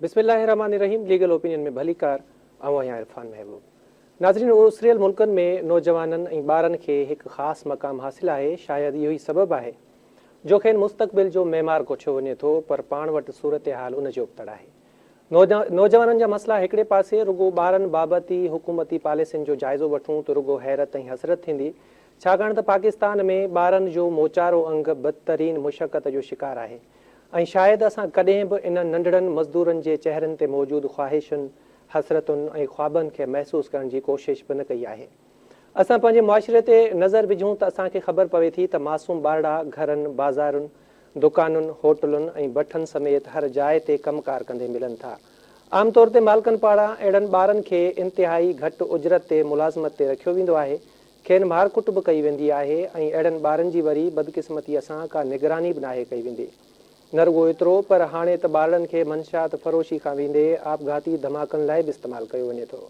बिस्मिल्लाहिर्रहमानिर्रहीम। Legal opinion में भलीकार आहियां इरफान महबूब। नाज़रीन, ओसरियल मुल्कनि में नौजवाननि ऐं ॿारनि खे हिकु ख़ासि मक़ाम हासिलु आहे। शायदि इहो ई सबबु आहे जो खेनि मुस्तक़बिल जो मेमार कोठियो वञे थो, पर पाण वटि सूरत हाल उन जो बि आहे। नौजवाननि जा मसइला हिकिड़े पासे रुगो ॿारनि बाबति हुकूमती पॉलिसियुनि जो जाइज़ो वठूं त रुगो हैरत ऐं हसरत थींदी, छाकाणि त पाकिस्तान में ॿारनि जो मोचारो अंग बदतरीन मुशक़त जो शिकार आहे ऐं शायदि असां कॾहिं बि इन नंढड़नि मज़दूरनि जे चहिरनि ते मौजूदु ख़्वाहिशुनि, हसरतुनि ऐं ख़्वाबनि खे महसूसु करण जी कोशिशि बि न कई आहे। असां पंहिंजे मुआशिरे ते नज़र विझूं त असांखे ख़बर पवे थी त मासूम ॿारड़ा घरनि, बाज़ारुनि, दुकानुनि, होटलुनि ऐं भठनि समेत हर जाइ ते कमकार कंदे मिलनि था। आमतौर ते मालिकनि पारां अहिड़नि ॿारनि खे इंतिहाई घटि उजरत ते मुलाज़मत ते रखियो वेंदो आहे, खेनि मारकुट बि कई वेंदी आहे ऐं अहिड़नि ॿारनि जी वरी बदकिस्मतीअ सां का निगरानी बि नाहे कई वेंदी। न रुगो एतिरो, पर हाणे त ॿारनि खे मंशात फ़रोशी खां वेंदे आपघाती धमाकनि लाइ बि इस्तेमालु कयो वञे थो।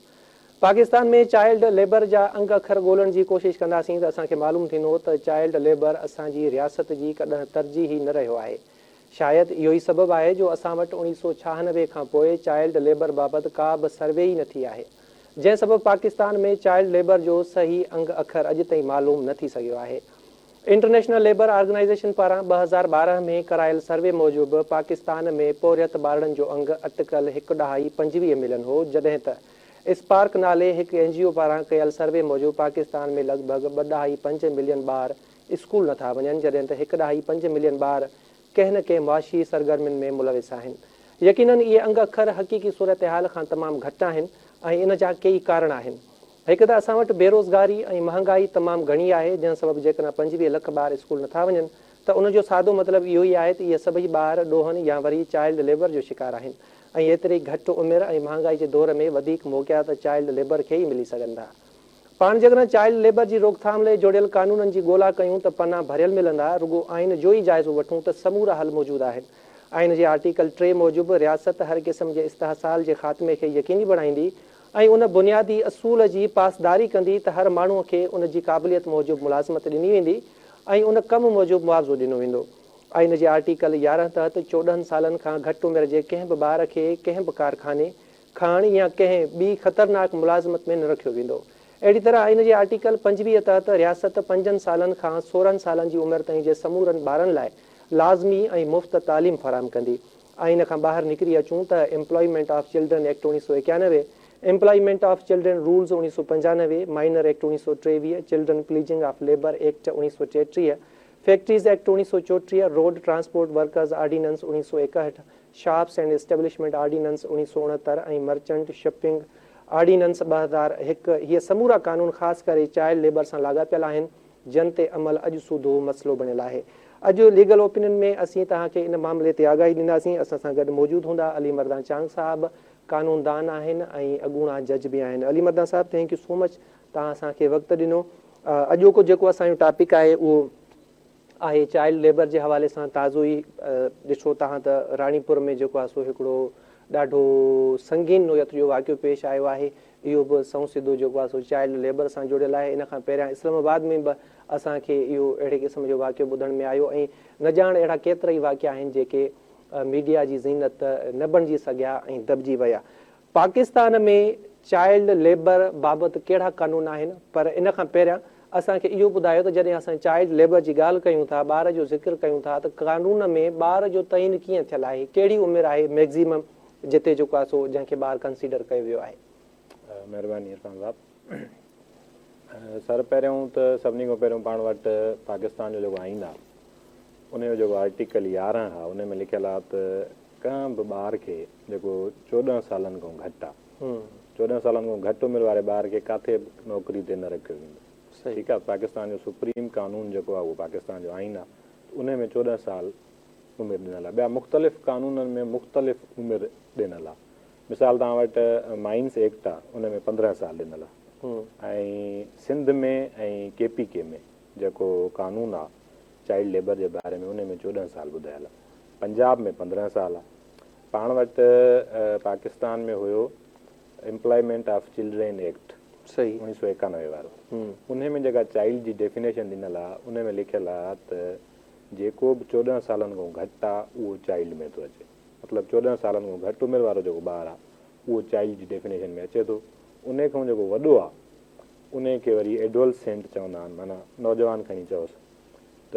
पाकिस्तान में चाइल्ड लेबर जा अंग अखर ॻोल्हण जी कोशिशि कंदासीं त असांखे मालूम थींदो त चाइल्ड लेबर असांजी रियासत जी कॾहिं तरजीह ई न रहियो आहे। शायदि इहो ई सबबु आहे जो असां वटि 1996 खां पोइ चाइल्ड लेबर बाबति का बि सर्वे ई न थी आहे, जंहिं सबबु पाकिस्तान में चाइल्ड लेबर जो सही अंग अखर अॼु ताईं मालूम न थी सघियो आहे। इंटरनेशनल लेबर ऑर्गेनाइज़ेशन पारां 2012 में करायल सर्वे मूजिबि पाकिस्तान में पोरियत ॿारनि जो अंग अटकल 1.25 मिलियन हो, जॾहिं त स्पार्क नाले हिकु NGO पारां कयल सर्वे मूजिबि पाकिस्तान में लॻभॻि 2.5 मिलियन ॿार स्कूल नथा वञनि, जॾहिं त 1.5 मिलियन ॿार कंहिं न कंहिं मुआशी सरगर्मियुनि में मुलविस आहिनि। यकीननि इहे अंग अखर हक़ीक़ी सूरत हाल खां तमामु घटि आहिनि ऐं इन जा कई कारण आहिनि। हिकु त असां वटि बेरोज़गारी ऐं महांगाई तमामु घणी आहे, जंहिं सबबु जेकॾहिं 25 लख ॿार स्कूल नथा वञनि त उनजो सादो मतिलबु इहो ई आहे त इहे सभई ॿार ॾोहनि या वरी चाइल्ड लेबर जो शिकार आहिनि ऐं एतिरी घटि उमिरि ऐं महांगाई जे दौर में वधीक मौक़िया त चाइल्ड लेबर खे ई मिली सघनि था। पाण जेकॾहिं चाइल्ड लेबर जी रोकथाम लाइ जोड़ियल कानूननि जी ॻोल्हा कयूं त पना भरियल मिलंदा, रुगो आइन जो ई जाइज़ो वठूं त समूरा हल मौजूदु आहिनि। आइन जे आर्टिकल 3 मूजिबि रियासत हर क़िस्म जे इस्तहसाल जे ख़ात्मे खे यकीनी बणाईंदी ऐं उन बुनियादी असूल जी पासदारी कंदी त हर माण्हूअ खे उन जी क़ाबिलियत मूजिबि मुलाज़मत ॾिनी वेंदी ऐं उन कमु मूजिबि मुआवज़ो ॾिनो वेंदो। आइन जे आर्टिकल 11 तहत 14 सालनि खां घटि उमिरि जे कंहिं बि ॿार खे कंहिं बि कारखाने, खाण या कंहिं ॿी ख़तरनाक मुलाज़मत में न रखियो वेंदो। अहिड़ी तरह आइन जे आर्टिकल 25 तहत रियासत 5 सालनि खां 16 सालनि जी उमिरि ताईं जे समूरनि ॿारनि लाइ लाज़मी ऐं मुफ़्त तालीम फराहम कंदी। आइन खां ॿाहिरि निकिरी अचूं त employment of children act 1991, employment of children rules 1995, minor act 1923, children pledging of labour act 1933, factories act 1934, road transport workers ordinance 1961, shops and establishment ordinance 1969 ऐं मर्चेंट शिपिंग ऑर्डिनेंस 2001 हीअ समूरा कानून ख़ासि करे चाइल्ड लेबर सां लाॻापियल आहिनि, जिन ते अमल अॼु सूधो मसइलो बणियल आहे। अॼु लीगल ओपिनियन में असीं तव्हांखे इन मामले ते आगाही ॾींदासीं। असां सां गॾु मौजूदु हूंदा अली मर्दान चांग साहिबु, कानूनदान आहिनि ऐं अॻूणा जज बि आहिनि। अली मर्दान साहिबु, थैंक यू सो मच, तव्हां असांखे वक़्तु ॾिनो। अॼोको जेको असांजो टॉपिक आहे उहो आहे चाइल्ड लेबर जे हवाले सां ताज़ो ई ॾिसो तव्हां त राणीपुर में जेको आहे सो हिकिड़ो ॾाढो संगीन नोयत जो वाक़ियो पेश आयो आहे। इहो बि सऊं सिधो जेको आहे सो चाइल्ड लेबर सां जुड़ियल आहे। इन खां पहिरियां इस्लामाबाद में बि असांखे इहो अहिड़े क़िस्म जो वाक़ियो ॿुधण में आयो ऐं न ॼाण अहिड़ा केतिरा ई वाक़िया आहिनि जेके मीडिया जी ज़ीनत न बणिजी सघिया ऐं दॿिजी विया। पाकिस्तान में चाइल्ड लेबर बाबति कहिड़ा कानून आहिनि, पर इन खां पहिरियां असांखे इहो ॿुधायो त जॾहिं असां चाइल्ड लेबर जी ॻाल्हि कयूं था, ॿार जो ज़िक्र कयूं था, त कानून में ॿार जो तइन कीअं थियल आहे, कहिड़ी उमिरि आहे मैक्ज़िमम जिते जेको आहे सो जंहिंखे ॿार कंसीडर कयो वियो आहे? महिरबानी इरफान साहब। सर, पहिरियों त सभिनी खां पहिरियों पाण वटि पाकिस्तान जो जेको आइन आहे उनजो जेको आर्टिकल 11 आहे उन में लिखियलु आहे त कंहिं बि ॿार खे जेको 14 सालनि खां घटि आहे, 14 सालनि खां घटि उमिरि वारे ॿार खे किथे बि नौकिरी ते न रखियो वेंदो। ठीकु आहे, पाकिस्तान जो सुप्रीम कानून जेको आहे उहो पाकिस्तान जो आइन आहे, उन में 14 साल उमिरि ॾिनल आहे। ॿिया मुख़्तलिफ़ कानूननि में मुख़्तलिफ़ उमिरि ॾिनल आहे। मिसाल तव्हां वटि माइंस एक्ट आहे, उन में 15 साल ॾिनल आहे ऐं सिंध में ऐं KPK में जेको कानून आहे चाइल्ड लेबर जे बारे में उन में 14 साल ॿुधायल आहे। पंजाब में 15 साल आहे। पाण वटि पाकिस्तान में हुयो एम्प्लॉयमेंट ऑफ चिल्ड्रन एक्ट, सही, 1991 वारो। उन में जेका चाइल्ड जी डेफिनेशन ॾिनल आहे उन में लिखियलु आहे त जेको बि 14 सालनि खां घटि आहे उहो चाइल्ड में थो अचे। मतिलबु 14 सालनि खां घटि उमिरि वारो जेको ॿारु आहे उहो चाइल्ड जी डेफिनेशन में अचे थो। उन खां जेको वॾो आहे उन खे वरी एडोलसेंट चवंदा आहिनि, माना नौजवान खणी चयोसि, त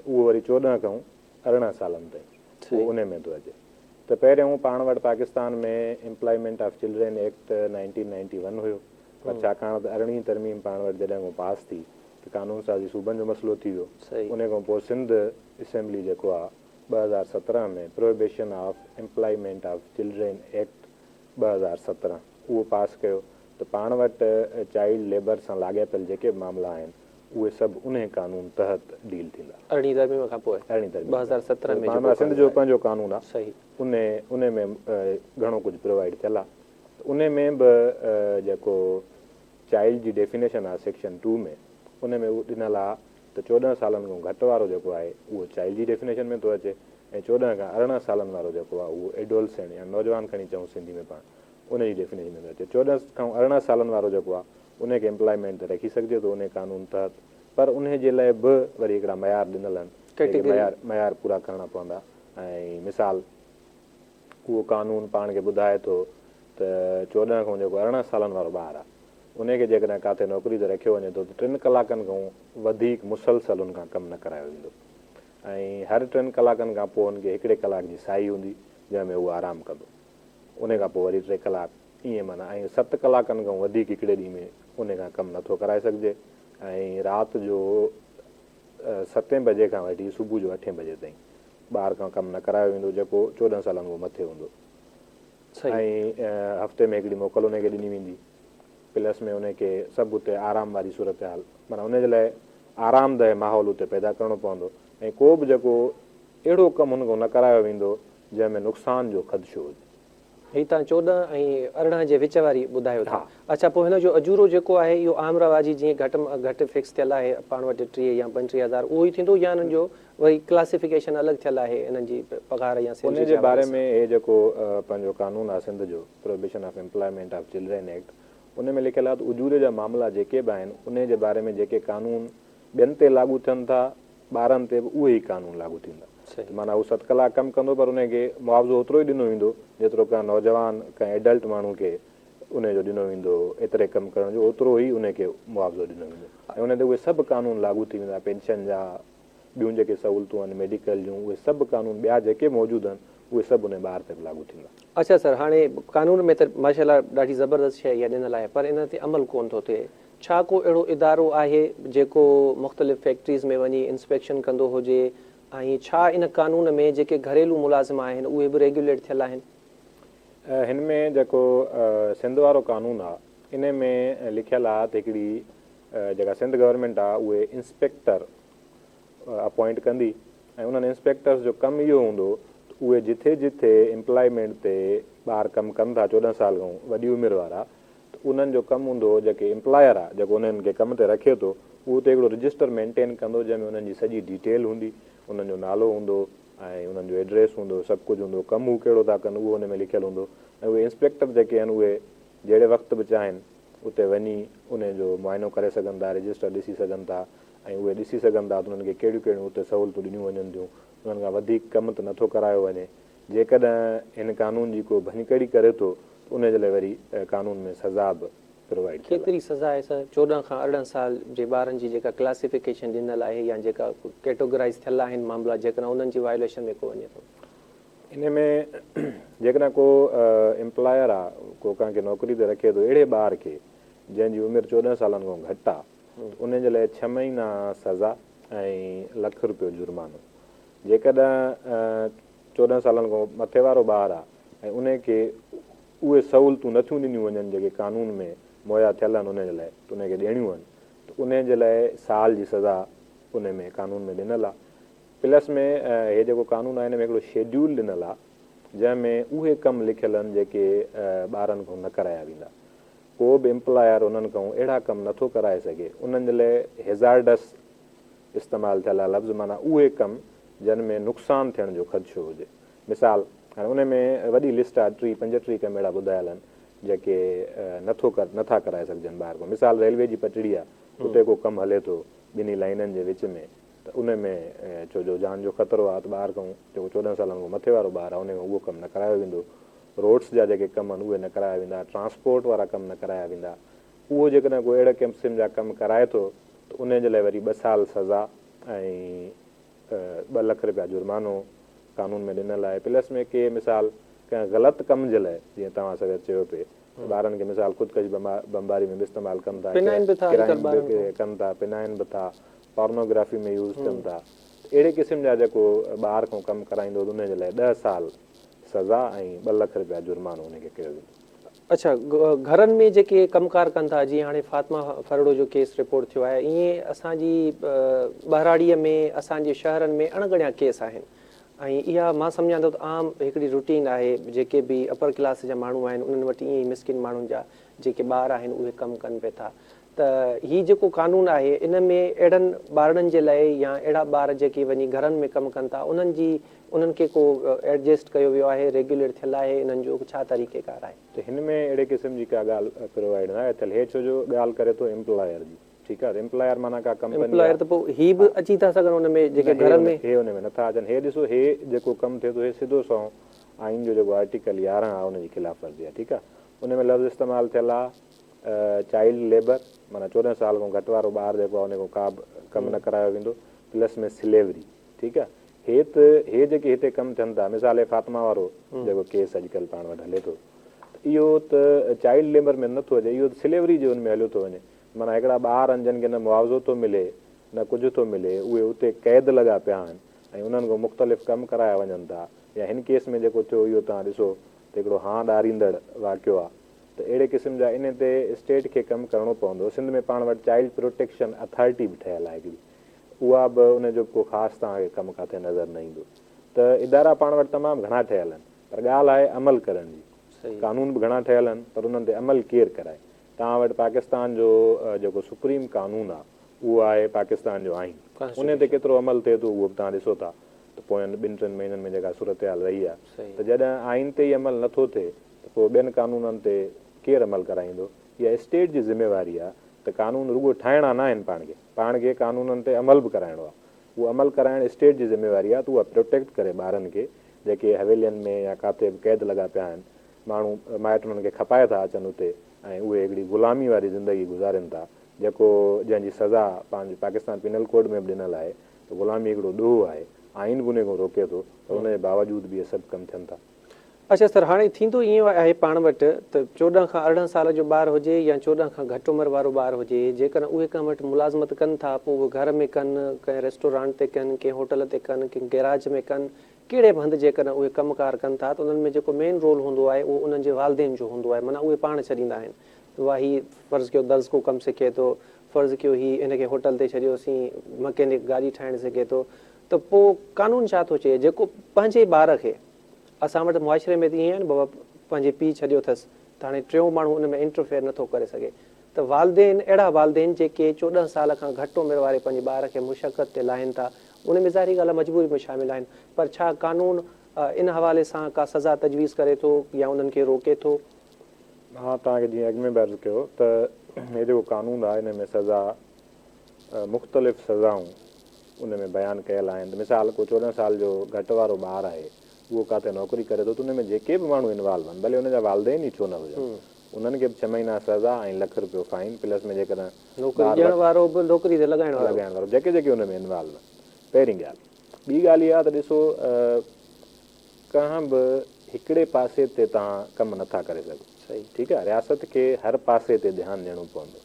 उहो वरी 14 खां 18 सालनि ताईं उहो उन में थो अचे। त पहिरियों पाण वटि पाकिस्तान में एम्प्लॉयमेंट ऑफ चिल्ड्रेन एक्ट 1991 हुयो, पर छाकाणि त 18वीं तरमीम पाण वटि जॾहिं उहो पास थी त कानून साज़ी सूबनि जो मसइलो थी वियो। उन खां पोइ सिंध असेंबली जेको आहे 2017 में prohibition of employment of children act 2017 उहो पास कयो। त पाण वटि चाइल्ड लेबर सां लाॻापियल जेके बि मामला आहिनि उहे सभु उन कानून तहत डील थींदा। 18 तरमीम खां पोइ 2017 में पाण सिंध जो पंहिंजो कानून आहे, सही, उन में घणो कुझु प्रोवाइड थियल आहे। उन में बि जेको चाइल्ड जी डेफिनेशन आहे सेक्शन 2 में, उन में उहो ॾिनल आहे त 14 सालनि खां घटि वारो जेको आहे उहो चाइल्ड जी डेफिनेशन में थो अचे, ऐं 14 खां 18 सालनि वारो जेको आहे उहो एडोलसेंट या नौजवान खणी चऊं सिंधी में पाण, उन जी डेफिनेशन में थो अचे। 14 खां 18 सालनि वारो जेको आहे उनखे एम्प्लॉयमेंट ते रखी सघिजे थो उन कानून तहत, पर उन जे लाइ बि वरी हिकिड़ा मयार ॾिनल आहिनि, मयार पूरा करणा पवंदा। ऐं मिसाल उहो कानून पाण खे ॿुधाए थो त 14 खां जेको 18 सालनि वारो ॿारु आहे उनखे जेकॾहिं किथे नौकिरी ते रखियो वञे थो त 3 कलाकनि खां वधीक मुसलसल उन खां कमु न करायो वेंदो, ऐं हर 3 कलाकनि खां पोइ उनखे 1 कलाक जी साई हूंदी जंहिंमें उहो आरामु कंदो, उन खां पोइ वरी 3 कलाक ईअं माना, ऐं 7 कलाकनि खां वधीक हिकिड़े ॾींहं में उन खां कमु नथो कराए सघिजे, ऐं राति जो 7 बजे खां वठी सुबुह जो 8 बजे ताईं ॿार खां कमु न करायो वेंदो जेको 14 सालनि खां मथे हूंदो। ऐं हफ़्ते में हिकिड़ी मोकल उनखे ॾिनी वेंदी, प्लस में उनखे सभु हुते आराम वारी सूरत हाल, माना उनजे लाइ आरामदायक माहौल हुते पैदा करिणो पवंदो, ऐं को बि जेको अहिड़ो कमु हुन खां न करायो वेंदो जंहिंमें नुक़सान जो ख़दशो हुजे। हीअ तव्हां 14 ऐं 18 जे विच वारी ॿुधायो था। अच्छा, पोइ हिन जो अजूरो जेको आहे इहो आम रवाजी जीअं घटि में घटि फिक्स थियल आहे पाण वटि 30 या 35,000 उहो ई थींदो, या हिननि जो वरी क्लासिफिकेशन अलॻि थियल आहे हिननि जी पघार या उन जे बारे में? हे जेको पंहिंजो कानून आहे सिंध जो prohibition of employment of children act, उन में लिखियलु आहे त उजूरे जा मामला जेके बि आहिनि उन जे बारे में जेके कानून ॿियनि ते लागू थियनि था ॿारनि ते बि उहे ई कानून लागू थींदा। माना हू 7 कलाक कमु कंदो पर उनखे मुआवज़ो ओतिरो ई ॾिनो वेंदो जेतिरो का नौजवान कंहिं एडल्ट माण्हू खे उनजो ॾिनो वेंदो, एतिरे कमु करण जो ओतिरो ई उनखे मुआवज़ो ॾिनो वेंदो, ऐं उन ते उहे सभु कानून लागू थी वेंदा, पेंशन जा, ॿियूं जेके सहूलियतूं आहिनि मेडिकल जूं, उहे सभु कानून ॿिया जेके मौजूदु आहिनि उहे सभु उन ॿार ते बि लागू थींदा। अच्छा सर, हाणे कानून में त माशाल्लाह ॾाढी ज़बरदस्त शइ इहा ॾिनल आहे, पर इन ते अमल कोन थो थिए। छा को अहिड़ो इदारो आहे जेको मुख़्तलिफ़ फैक्ट्रीज़ में वञी इंस्पेक्शन कंदो हुजे, ऐं छा इन कानून में जेके घरेलू मुलाज़िम आहिनि उहे बि रेगुलेट थियल आहिनि? हिन में जेको सिंध वारो कानून आहे इन में लिखियलु आहे त हिकिड़ी जेका सिंध गवर्नमेंट आहे उहे इंस्पेक्टर अपॉइंट कंदी, ऐं उन्हनि इंस्पेक्टर्स जो कमु इहो हूंदो त उहे जिथे जिथे एम्प्लॉयमेंट ते ॿार कमु कनि था 14 साल खां वॾी उमिरि वारा, त उन्हनि जो कमु हूंदो जेके एम्प्लॉयर आहे जेको उन्हनि खे कम ते रखे थो उहो त हिकिड़ो रजिस्टर मेंटेन कंदो जंहिंमें उन्हनि जी सॼी डिटेल हूंदी, उन्हनि जो नालो हूंदो ऐं उन्हनि जो एड्रेस हूंदो, सभु कुझु हूंदो, कमु हू कहिड़ो था कनि उहो हुन में लिखियलु हूंदो, ऐं उहे इंस्पेक्टर जेके आहिनि उहे जहिड़े वक़्तु बि चाहिनि उते वञी उन जो मुआइनो करे सघनि था, रजिस्टर ॾिसी सघनि था, ऐं उहे ॾिसी सघनि था त उन्हनि खे कहिड़ियूं कहिड़ियूं उते सहूलियतूं ॾिनियूं वञनि थियूं, उन्हनि खां वधीक कमु त नथो करायो वञे। जेकॾहिं हिन कानून जी को भञकड़ी करे थो त उनजे लाइ वरी कानून में सज़ा बि प्रोवाइड। केतिरी सज़ा आहे सर 14 खां 18 साल जे ॿारनि जी जेका क्लासिफिकेशन ॾिनल आहे या जेका कैटेगराइज़ थियल आहिनि मामला, जेकॾहिं उन्हनि जी वायोलेशन में को वञे थो? इन में जेकॾहिं को एम्प्लॉयर आहे को कंहिंखे नौकिरी ते रखे थो अहिड़े ॿार खे जंहिंजी उमिरि 14 सालनि खां घटि आहे उनजे लाइ 6 महीना सज़ा ऐं ₹1,00,000 जुर्मानो। जेकॾहिं 14 सालनि खां मथे वारो ॿारु आहे ऐं उनखे उहे सहूलियतूं नथियूं ॾिनियूं वञनि जेके कानून में मुहैया थियल आहिनि उनजे लाइ त उनखे ॾियणियूं आहिनि, त उनजे लाइ साल जी सज़ा उन में कानून में ॾिनल आहे। प्लस में हे जेको कानून आहे हिन में हिकिड़ो शेड्यूल ॾिनल आहे जंहिंमें उहे कमु लिखियल आहिनि जेके ॿारनि खां न कराया वेंदा। को बि एम्प्लॉयर उन्हनि खां अहिड़ा कमु नथो कराए सघे, उन्हनि जे लाइ हेज़ार्डस इस्तेमालु थियल आहे लफ़्ज़, माना उहे कमु जिन में नुक़सानु थियण जो ख़दशो हुजे। मिसाल हाणे उन में वॾी लिस्ट आहे 30-35 कम अहिड़ा ॿुधायल आहिनि जेके नथा कराए सघजनि ॿार खां। मिसाल रेलवे जी पटड़ी आहे, उते को कमु हले थो ॿिन्ही लाइननि जे विच में, त उन में छो जो जान जो ख़तरो आहे त ॿार खां जेको 14 सालनि खां मथे वारो ॿारु आहे उन खां उहो कमु न करायो वेंदो। रोड्स जा जेके कम आहिनि उहे न कराया वेंदा, ट्रांसपोर्ट वारा कम न कराया वेंदा। उहो जेकॾहिं कोई अहिड़े क़िस्म जा कमु कराए थो त उन जे लाइ वरी 2 साल सज़ा ऐं 2 लख रुपया जुर्मानो कानून में ॾिनल आहे। प्लस में के मिसाल कंहिं ग़लति कम जे लाइ जीअं तव्हां सवेर चयो पिए ॿारनि खे मिसाल ख़ुदकशी बमबारी में बि इस्तेमालु कनि था, कनि था, पिनाइनि बि था, पॉर्नोग्राफी में यूज़ कनि था। अहिड़े क़िस्म जा जेको ॿार खां कमु कराईंदो उन जे लाइ 10 साल सज़ा ऐं 2 लख रुपया जुर्मानो उनखे कयो वेंदो। अच्छा, घरनि में जेके कमकार कनि था, जीअं हाणे फातिमा फरड़ो जो केस रिपोर्ट थियो आहे, ईअं असांजी बहराड़ीअ में असांजे शहरनि में अणगणिया केस आहिनि। ऐं इहा मां सम्झां थो त आम हिकिड़ी रूटीन आहे। जेके बि अपर क्लास जा माण्हू आहिनि उन्हनि वटि ईअं ई मिसकिन माण्हुनि जा जेके ॿार आहिनि उहे कमु कनि पिया था। त हीउ जेको कानून आहे इन में अहिड़नि ॿारनि जे लाइ या अहिड़ा ॿार जेके वञी घरनि में कमु कनि था उन्हनि खे को एडजस्ट कयो वियो आहे, रेगुलेट थियल आहे, इन्हनि जो छा तरीक़ेकार आहे? त हिन में अहिड़े क़िस्म जी का ॻाल्हि प्रोवाइड न आहे थियल। हे छो जो ॻाल्हि करे थो एम्प्लॉयर जी, ठीकु आहे। एम्प्लॉयर माना का कंपनी एम्प्लॉयर त पोइ ही बि अची था सघनि हुन में जेके घरनि में हे हुन में नथा अचनि। हे ॾिसो, हे जेको कमु थिए थो हे सिधो सौ आइन जो जेको आर्टिकल 11 आहे उनजी ख़िलाफ़ वर्ज़ी आहे, ठीकु आहे। उन में लफ़्ज़ इस्तेमालु थियल आहे चाइल्ड लेबर, माना 14 साल खां घटि वारो ॿारु जेको आहे उन खां का बि कमु न करायो वेंदो। प्लस में स्लेवरी, ठीकु आहे। हे जेके हिते कमु थियनि था, मिसाल फातिमा वारो जेको केस अॼुकल्ह पाण वटि हले थो, इहो त चाइल्ड लेबर में नथो अचे, इहो स्लेवरी जो हुन में हलियो थो वञे। माना हिकिड़ा ॿार आहिनि जिन खे न मुआवज़ो थो मिले न कुझु थो मिले, उहे उते क़ैद लॻा पिया आहिनि ऐं उन्हनि खां मुख़्तलिफ़ कमु कराया वञनि था। या हिन केस में जेको थियो इहो तव्हां ॾिसो त हिकिड़ो ॾारींदड़ वाक़ियो आहे। त अहिड़े क़िस्म जा इन ते स्टेट खे कमु करिणो पवंदो। सिंध में पाण वटि चाइल्ड प्रोटेक्शन अथॉरिटी बि ठहियलु आहे हिकिड़ी, उहा बि उनजो को ख़ासि तव्हांखे कमु किथे नज़र न ईंदो। त इदारा पाण वटि तमामु घणा ठहियल आहिनि, पर ॻाल्हि आहे अमल करण जी। कानून बि घणा ठहियल आहिनि पर उन्हनि ते अमल केरु कराए। तव्हां वटि पाकिस्तान जो जेको सुप्रीम कानून आहे उहो आहे पाकिस्तान जो आइन, उन ते केतिरो अमल थिए थो उहो बि तव्हां ॾिसो था। त पोयनि 2-3 महीननि में जेका सूरत हाल रही आहे, त जॾहिं आइन ते ई अमल नथो थिए त पोइ ॿियनि कानूननि ते केरु अमल कराईंदो? इहा स्टेट जी ज़िम्मेवारी आहे त कानून रुॻो ठाहिणा न आहिनि, पाण खे कानूननि ते अमल बि कराइणो आहे। उहो अमल कराइणु स्टेट जी ज़िम्मेवारी आहे। त उहा प्रोटेक्ट करे ॿारनि खे जेके हवेलियुनि में या किथे बि क़ैद लॻा पिया आहिनि, माण्हू माइट उन्हनि खे खपाए था अचनि उते ऐं उहे हिकिड़ी ग़ुलामी वारी ज़िंदगी गुज़ारनि था, जेको जंहिंजी सज़ा पंहिंजे पाकिस्तान पिनल कोड में बि ॾिनल आहे। त ग़ुलामी हिकिड़ो ॾोह आहे, आइन बि उन खां रोके थो, त उनजे बावजूद बि इहे सभु कमु थियनि था। अच्छा सर, हाणे थींदो ईअं आहे पाण वटि त 14 खां 18 साल जो ॿारु हुजे या 14 खां घटि उमिरि वारो ॿारु हुजे, जेकॾहिं उहे कंहिं वटि मुलाज़मत कनि था, पोइ उहे घर में कनि, कंहिं रेस्टोरेंट ते कनि, कंहिं होटल ते कनि, कंहिं गैराज में कनि, कहिड़े बि हंधि जेकॾहिं उहे कमुकार कनि था त उन्हनि में जेको मेन रोल हूंदो आहे उहो उन्हनि जे वालदेन जो हूंदो आहे। माना उहे पाण छॾींदा आहिनि। उहा ही फ़र्ज़ु कयो दर्ज़ को कमु सिखे थो, फ़र्ज़ु कयो ही इनखे होटल ते छॾियोसीं, मैकेनिक गाॾी ठाहिणु सिखे थो, त पोइ कानून छा थो चए? जेको पंहिंजे ॿार खे, असां वटि मुआशिरे में त ईअं आहे न, बाबा पंहिंजे पीउ छॾियो अथसि त हाणे टियों माण्हू उन में इंटरफेयर नथो करे सघे। त वालदेन, अहिड़ा वालदेन जेके 14 साल खां घटि उमिरि वारे पंहिंजे ॿार खे मुशक़त ते लाहिनि था, उन में ज़ाहिरी ॻाल्हि आहे मजबूरी में शामिल आहिनि। पर छा कानून इन हवाले सां का सज़ा तजवीज़ करे थो या उन्हनि खे रोके थो? हा, तव्हांखे जीअं अॻु में बि अर्ज़ु कयो त हे जेको कानून आहे हिन में सज़ा मुख़्तलिफ़ सज़ाऊं उन में बयानु कयल आहिनि। मिसाल को 14 साल जो घटि वारो ॿारु आहे, उहो किथे नौकिरी करे थो, त उन में जेके बि माण्हू इन्वॉल्व आहिनि, भले उनजा वालदेन ई छो न हुजनि, उन्हनि खे बि 6 महीना सज़ा ऐं 1 लख रुपयो फाइन। प्लस में जेकॾहिं नौकिरी ॾियण वारो बि नौकिरी ते लॻाइण वारो जेके हुन में इन्वॉल्व आहिनि। पहिरीं ॻाल्हि। ॿी ॻाल्हि इहा आहे त ॾिसो, कंहिं बि हिकिड़े पासे ते तव्हां कमु नथा करे सघो। सही, ठीकु आहे। रियासत खे हर पासे ते ध्यानु ॾियणो पवंदो।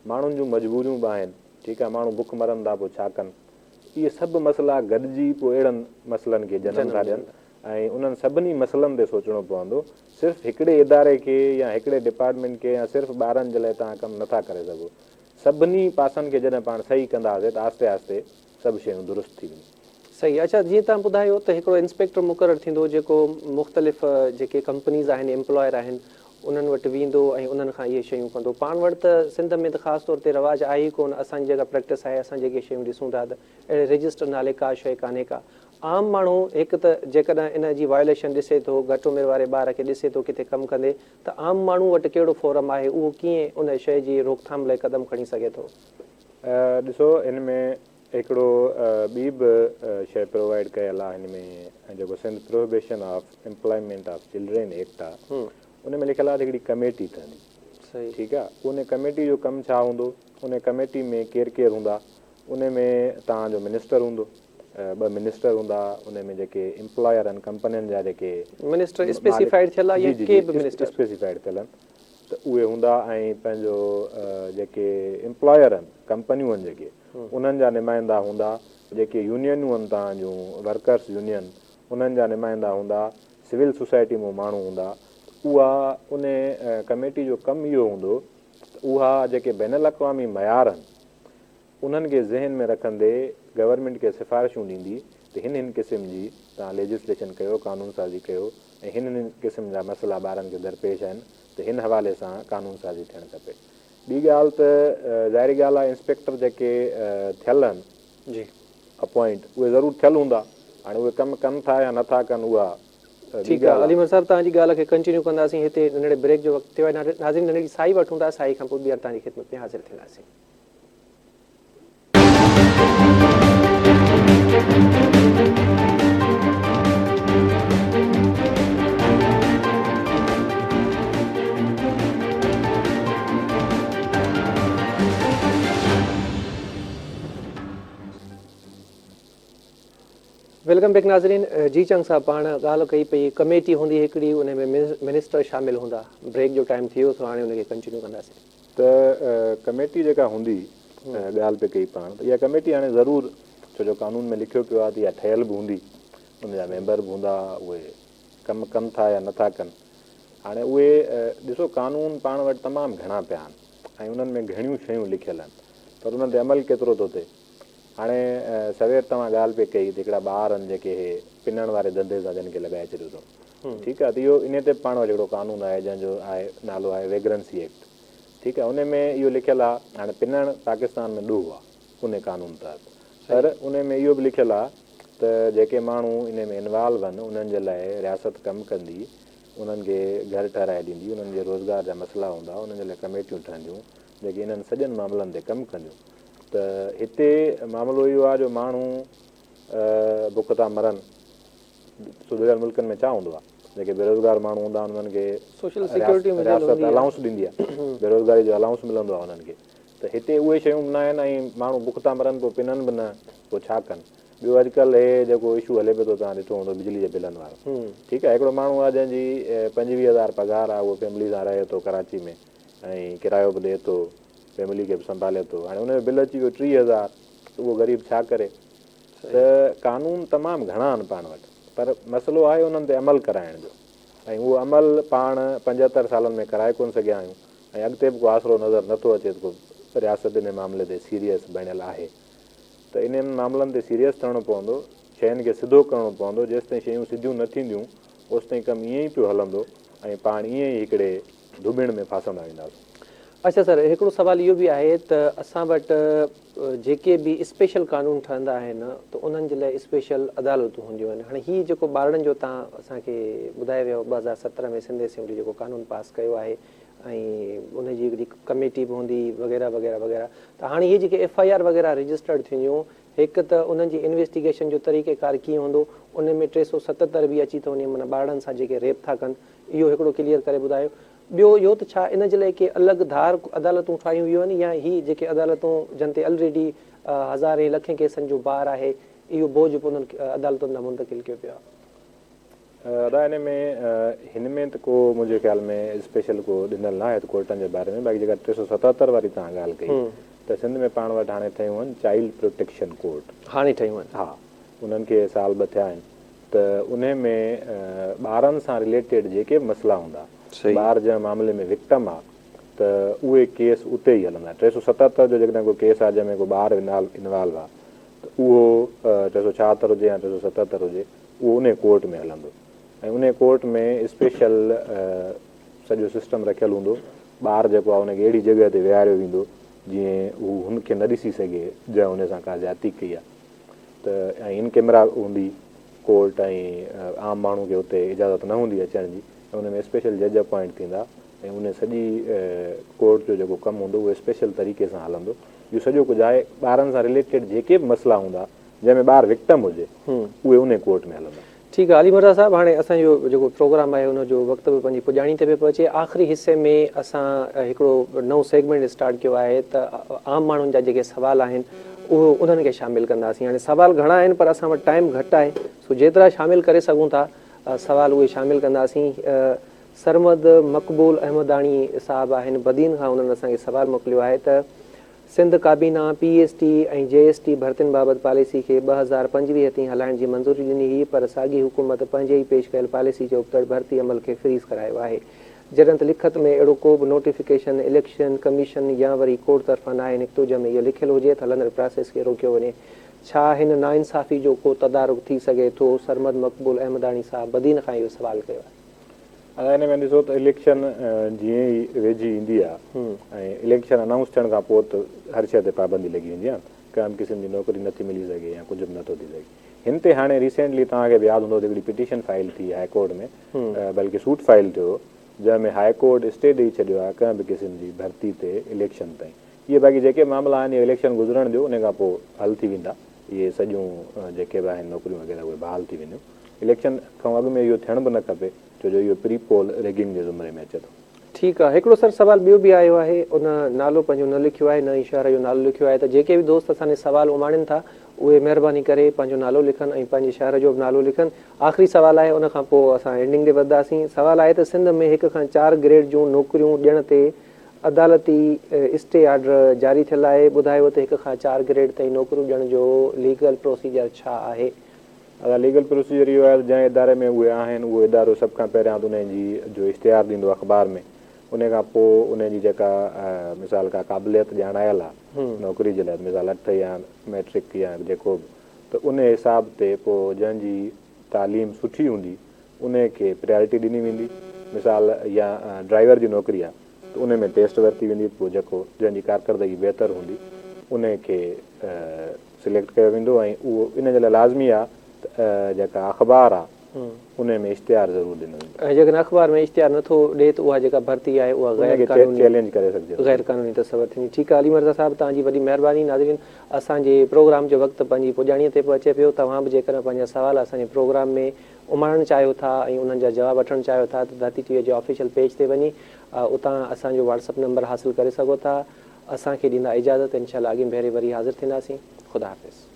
माण्हुनि जूं मजबूरियूं बि आहिनि, ठीकु आहे। माण्हू बुख मरनि था, पोइ छा कनि? इहे सभु मसइला गॾिजी पोइ अहिड़नि मसइलनि खे जनम था ॾियनि ऐं उन्हनि सभिनी मसइलनि ते सोचणो पवंदो। सिर्फ़ु हिकिड़े इदारे खे या हिकिड़े डिपार्टमेंट खे या सिर्फ़ु ॿारनि जे लाइ तव्हां कमु नथा करे सघो। सभिनी पासनि खे जॾहिं पाण सही कंदासीं त आहिस्ते आहिस्ते सभु शयूं दुरुस्त थी वेंदियूं। सही। अच्छा, जीअं तव्हां ॿुधायो त हिकिड़ो इंस्पेक्टर मुक़ररु थींदो जेको मुख़्तलिफ़ जेके कंपनीज़ आहिनि, एम्प्लॉयर आहिनि, उन्हनि वटि वेंदो ऐं उन्हनि खां इहे शयूं कंदो। पाण वटि त सिंध में त ख़ासि तौर ते रवाजु आहे ई कोन। असांजी जेका प्रैक्टिस आहे, असां जेके शयूं ॾिसूं था त अहिड़े रजिस्टर नाले का शइ कान्हे का। आम माण्हू हिकु त जेकॾहिं इन जी वायोलेशन ॾिसे थो, घटि उमिरि वारे ॿार खे ॾिसे थो किथे कमु कंदे, त आम माण्हू वटि कहिड़ो फोरम आहे, उहो कीअं उन शइ जी रोकथाम लाइ क़दम खणी सघे थो? ॾिसो, हिन में हिकिड़ो ॿी बि शइ प्रोवाइड कयल आहे हिन में, ऐं जेको Sindh prohibition of employment of children act आहे, उन में लिखियलु आहे हिकिड़ी कमेटी ठहंदी। सही, ठीकु आहे। उन कमेटी जो कमु छा हूंदो, उन कमेटी में केरु केरु हूंदा, उन में तव्हांजो मिनिस्टर हूंदो, 2 मिनिस्टर हूंदा, उन में जेके एम्प्लॉयर आहिनि कंपनियुनि जा जेके मिनिस्टर स्पेसिफाइड थियल आहे या के बि मिनिस्टर स्पेसिफाइड थियल आहिनि, त उहे हूंदा। ऐं पंहिंजो जेके एम्प्लॉयर आहिनि कंपनियूं आहिनि जेके, उन्हनि जा नुमाइंदा हूंदा, जेके यूनियनूं आहिनि तव्हांजूं वर्कर्स यूनियन, उन्हनि जा नुमाइंदा हूंदा, सिविल सोसाइटी मां माण्हू हूंदा। उहा उन कमेटी जो कमु इहो हूंदो त उहा जेके बैन अल-अक़वामी मयार आहिनि उन्हनि खे ज़हन में रखंदे गवर्नमेंट खे सिफ़ारिशूं ॾींदी त हिन क़िस्म जी तव्हां लेजिस्लेशन कयो, कानून साज़ी कयो, ऐं हिन क़िस्म जा मसइला ॿारनि खे दरपेश आहिनि त हिन हवाले सां कानून साज़ी थियणु खपे। ॿी ॻाल्हि त ज़ाहिरी ॻाल्हि आहे, इंस्पेक्टर जेके थियल आहिनि जी अपॉइंट, उहे ज़रूरु थियल हूंदा। हाणे उहे कमु कनि था या नथा कनि उहा ठीकु आहे। अलीमल साहिबु तव्हांजी ॻाल्हि खे कंटिन्यू कंदासीं। हिते नंढड़े ब्रेक जो वक़्तु थियो आहे। नाज़रीन, नंढड़ी साई वठूं था, साई खां पोइ ॿीहर तव्हांजी ख़िदमत में हाज़िर थींदासीं। वेलकम बैक नाज़रीन। जी चंग साहब, पाण ॻाल्हि कई पई कमेटी हूंदी हिकिड़ी, उन में मिनिस्टर शामिल हूंदा। ब्रेक जो टाइम थी वियो, त हाणे उनखे कंटिन्यू कंदासीं। त कमेटी जेका हूंदी, ॻाल्हि पे कई पाण, त इहा कमेटी हाणे ज़रूरु, छो जो कानून में लिखियो पियो आहे त इहा ठहियल बि हूंदी, उनजा मेंबर बि हूंदा, उहे कमु कनि था या नथा कनि। हाणे उहे ॾिसो, कानून पाण वटि तमामु घणा पिया आहिनि ऐं उन्हनि में घणियूं शयूं लिखियल आहिनि, पर उन्हनि ते अमल केतिरो थो थिए। हाणे सवेर तव्हां ॻाल्हि पे कई त हिकिड़ा ॿार आहिनि जेके पिनण वारे धंधे सां जिन खे लॻाए छॾियो अथऊं। ठीकु आहे, त इहो इन ते पाण वटि हिकिड़ो कानून आहे जंहिंजो आहे नालो आहे वेग्रेंसी एक्ट। ठीकु आहे, उन में इहो लिखियलु आहे, हाणे पिनण पाकिस्तान में ॾोह आहे उन कानून तहत, पर उन में इहो बि लिखियलु आहे त जेके माण्हू इन में इनवॉल्व आहिनि उन्हनि जे लाइ रियासत कमु कंदी, उन्हनि खे घर ठाराए ॾींदी, उन्हनि जे रोज़गार जा मसइला हूंदा, उन्हनि जे लाइ कमेटियूं ठहंदियूं जेके इन्हनि सॼनि मामलनि ते कमु कंदियूं। त हिते मामिलो इहो आहे जो माण्हू बुख था मरनि। सुधरियल मुल्कनि में छा हूंदो आहे, जेके बेरोज़गार माण्हू हूंदा आहिनि उन्हनि खे सोशल सिक्योरिटी रियासत अलाउंस ॾींदी आहे, बेरोज़गारी जो अलाउंस मिलंदो आहे उन्हनि खे। त हिते उहे शयूं न आहिनि ऐं माण्हू बुख था मरनि, पोइ पिननि बि न, पोइ छा कनि। ॿियो अॼुकल्ह हे जेको इशू हले पियो थो, तव्हां ॾिठो हूंदो बिजली जे बिलनि वारो। ठीकु आहे, हिकिड़ो माण्हू आहे जंहिंजी 25,000 पघार आहे, उहो फैमिली सां रहे थो कराची में ऐं किरायो बि ॾिए थो, फैमिली खे बि संभाले थो। हाणे उनजो बिल अची वियो 30,000, त उहो ग़रीब छा करे। त कानून तमामु घणा आहिनि पाण वटि, पर मसइलो आहे उन्हनि ते अमल कराइण जो, ऐं उहो अमल पाण 75 सालनि में कराए कोन सघिया आहियूं ऐं अॻिते बि को आसिरो नज़र नथो अचे त को रियासत इन मामले ते सीरियस बणियल आहे। त इन्हनि मामलनि ते सीरियस थियणो पवंदो, शयुनि खे सिधो करिणो पवंदो। जेसि ताईं शयूं सिधियूं न थींदियूं ओसि ताईं कमु ईअं ई पियो हलंदो ऐं पाण ईअं ई हिकिड़े धुबिण में फासंदा वेंदासीं। अच्छा सर, हिकिड़ो सुवाल इहो बि आहे त असां वटि जेके बि स्पेशल कानून ठहंदा आहिनि त उन्हनि जे लाइ स्पेशल अदालतूं हूंदियूं आहिनि। हाणे हीअ जेको ॿारनि जो तव्हां असांखे ॿुधाए वियो, 2017 में सिंध असेंबली जेको कानून पास कयो आहे ऐं उनजी हिकिड़ी कमेटी बि हूंदी वग़ैरह वग़ैरह वग़ैरह। त हाणे इहे जेके FIR वग़ैरह रजिस्टर्ड थींदियूं, हिकु त उन्हनि जी इन्वेस्टिगेशन जो तरीक़ेकार कीअं हूंदो, उन में 377 बि अची थो वञे, माना ॿारनि सां जेके रेप था कनि, इहो हिकिड़ो क्लियर करे ॿुधायो। ॿियो इहो त छा इन जे लाइ के अलॻि धार अदालतूं ठाहियूं वियूं आहिनि, या ही जेके अदालतूं जिन ते ऑलरेडी हज़ारे लखे केसनि जो बार आहे, इहो बोझ बि उन्हनि अदालतुनि ॾांहुं मुंतक़िल कयो पियो आहे। अदा हिन में त को मुंहिंजे ख़्याल में स्पेशल को ॾिनल न आहे कोर्टनि जे बारे में। बाक़ी जेका 377 वारी तव्हां ॻाल्हि कई, त सिंध में पाण वटि हाणे ठहियूं आहिनि चाइल्ड प्रोटेक्शन कोर्ट, हाणे ठहियूं आहिनि। हा, उन्हनि खे साल ॿ थिया आहिनि। त उन में ॿारनि सां रिलेटेड जेके बि मसइला हूंदा, ॿार जंहिं मामले में विक्टम आहे, त उहे केस उते ई हलंदा। 377 जो जेकॾहिं कोई केस आहे जंहिंमें को ॿार इनवॉल्व आहे, त उहो 376 हुजे या 377 हुजे, उहो उन कोर्ट में हलंदो ऐं उन कोर्ट में स्पेशल सॼो सिस्टम रखियलु हूंदो। ॿारु जेको आहे उनखे अहिड़ी जॻह ते विहारियो वेंदो जीअं हू हुनखे न ॾिसी सघे जंहिं हुन सां का ज़्यादती कई आहे। त इन कैमरा हूंदी कोर्ट, ऐं आम माण्हू खे हुते इजाज़त न हूंदी अचण जी, उन में स्पेशल जज अपॉइंट थींदा ऐं उन सॼी कोर्ट जो जेको कमु हूंदो उहो स्पेशल तरीक़े सां हलंदो। इहो सॼो कुझु आहे ॿारनि सां रिलेटेड जेके बि मसइला हूंदा जंहिंमें ॿारु विक्टम हुजे उहे उन कोर्ट में हलंदा। ठीकु आहे अली मिर्ज़ा साहिबु, हाणे असांजो जेको प्रोग्राम आहे उनजो वक़्तु बि पंहिंजी पुॼाणी ते पियो अचे। आख़िरी हिसे में असां हिकिड़ो नओं सेगमेंट स्टार्ट कयो आहे त आम माण्हुनि जा जेके सुवाल आहिनि उहो उन्हनि खे शामिलु कंदासीं। हाणे सुवाल घणा आहिनि पर असां वटि टाइम घटि आहे, सो जेतिरा शामिलु करे सघूं था सुवाल उहे शामिलु कंदासीं। सरमद मक़बूल अहमदाणी साहिबु आहिनि बदीन खां, उन्हनि असांखे सुवालु मोकिलियो आहे त सिंध काबीना PST ऐं JST भर्तियुनि बाबति पॉलिसी खे 2025 ताईं हलाइण जी मंज़ूरी ॾिनी हुई, पर साॻी हुकूमत पंहिंजे ई पेश कयल पॉलिसी जे उबतड़ भर्ती अमल खे फ्रीज़ करायो आहे, जॾहिं त लिखत में अहिड़ो को बि नोटिफिकेशन इलेक्शन कमीशन या वरी कोर्ट तरफ़ां नाहे निकितो जंहिंमें इहो लिखियलु हुजे त हलंदड़ प्रोसेस खे रोकियो वञे। छा हिन नाइंसाफ़ी जो को तदारुक थी सघे थो? सरमद मक़बूल अहमदाणी साहिबु बदीन खां इहो सुवालु कयो आहे। हिन में ॾिसो त इलेक्शन जीअं ई वेझी ईंदी आहे ऐं इलेक्शन अनाउंस थियण खां पोइ त हर शइ ते पाबंदी लॻी वेंदी आहे, कंहिं क़िस्म जी नौकिरी नथी मिली सघे या कुझु बि नथो थी सघे। हिन ते हाणे रिसेंटली तव्हांखे बि यादि हूंदो त हिकिड़ी पिटीशन फाइल थी हाई कोर्ट में, बल्कि सूट फाइल थियो जंहिंमें हाई कोर्ट स्टे ॾेई छॾियो आहे कंहिं बि क़िस्म जी भर्ती ते इलेक्शन ताईं। इहे बाक़ी जेके मामला आहिनि इहे इलेक्शन गुज़रण ॾियो, उन खां पोइ हल थी वेंदा। इहे सॼियूं जेके बि आहिनि नौकरियूं वग़ैरह उहे बहाल थी वेंदियूं। इलेक्शन खां अॻु में इहो थियण बि न खपे, छो जो इहो प्री पोल रेगिंग जे ज़ुमरे में अचे थो। ठीकु आहे, हिकिड़ो सर सुवालु ॿियो बि आयो आहे, उन नालो पंहिंजो न लिखियो आहे, न ई शहर जो नालो लिखियो आहे, त जेके बि दोस्त असांजे सुवालु उमाड़नि था उहे महिरबानी करे पंहिंजो नालो लिखनि ऐं पंहिंजे शहर जो बि नालो लिखनि। आख़िरी सुवालु आहे, उन खां पोइ असां एंडिंग ते वधंदासीं। सुवालु आहे त सिंध में 1 खां 4 ग्रेड जूं नौकरियूं ॾियण ते अदालती स्टे ऑर्डर जारी थियल आहे। ॿुधायो त 1 खां 4 ग्रेड ताईं नौकरियूं ॾियण जो लीगल प्रोसीजर छा आहे? लीगल प्रोसीजर इहो आहे त जंहिं इदारे में उहे आहिनि उहो इदारो सभ खां पहिरियां त उन जी जो इश्तिहार ॾींदो अख़बार में, उन खां पोइ उन जी जेका मिसाल का क़ाबिलियत ॼाणायल आहे नौकिरी जे लाइ, मिसाल 8 या मैट्रिक या जेको बि, त उन हिसाब ते पोइ जंहिंजी तालीम सुठी हूंदी उन खे प्रायोरिटी ॾिनी वेंदी। मिसाल या ड्राइवर जी नौकिरी आहे त उन में टेस्ट वरिती वेंदी, पोइ जेको जंहिंजी कारकर्दगी बहितर हूंदी उन खे सिलेक्ट कयो वेंदो ऐं उहो इन जे लाइ लाज़मी आहे जेका अख़बार आहे उन में इश्तिहार ज़रूरु ॾिनो वेंदो। ऐं जेकॾहिं अख़बार में इश्तिहार नथो ॾिए त उहा जेका भर्ती आहे उहा गैर क़ानूनी तसवर थींदी। ठीकु आहे अली मिर्ज़ा साहिबु, तव्हांजी वॾी महिरबानी। नाज़रीन, असांजे प्रोग्राम जो वक़्तु पंहिंजी पुॼाणीअ ते अचे पियो। तव्हां बि जेकॾहिं पंहिंजा सुवाल असांजे प्रोग्राम में उमाणणु चाहियो था ऐं उन्हनि जा जवाब वठणु चाहियो था त धरती TV जे ऑफिशियल पेज ते वञी उतां असांजो WhatsApp नंबर हासिलु करे सघो था। असांखे ॾींदा इजाज़त, इंशाअल्लाह अॻिमें भेरे वरी हाज़िर थींदासीं। ख़ुदा हाफ़िज़।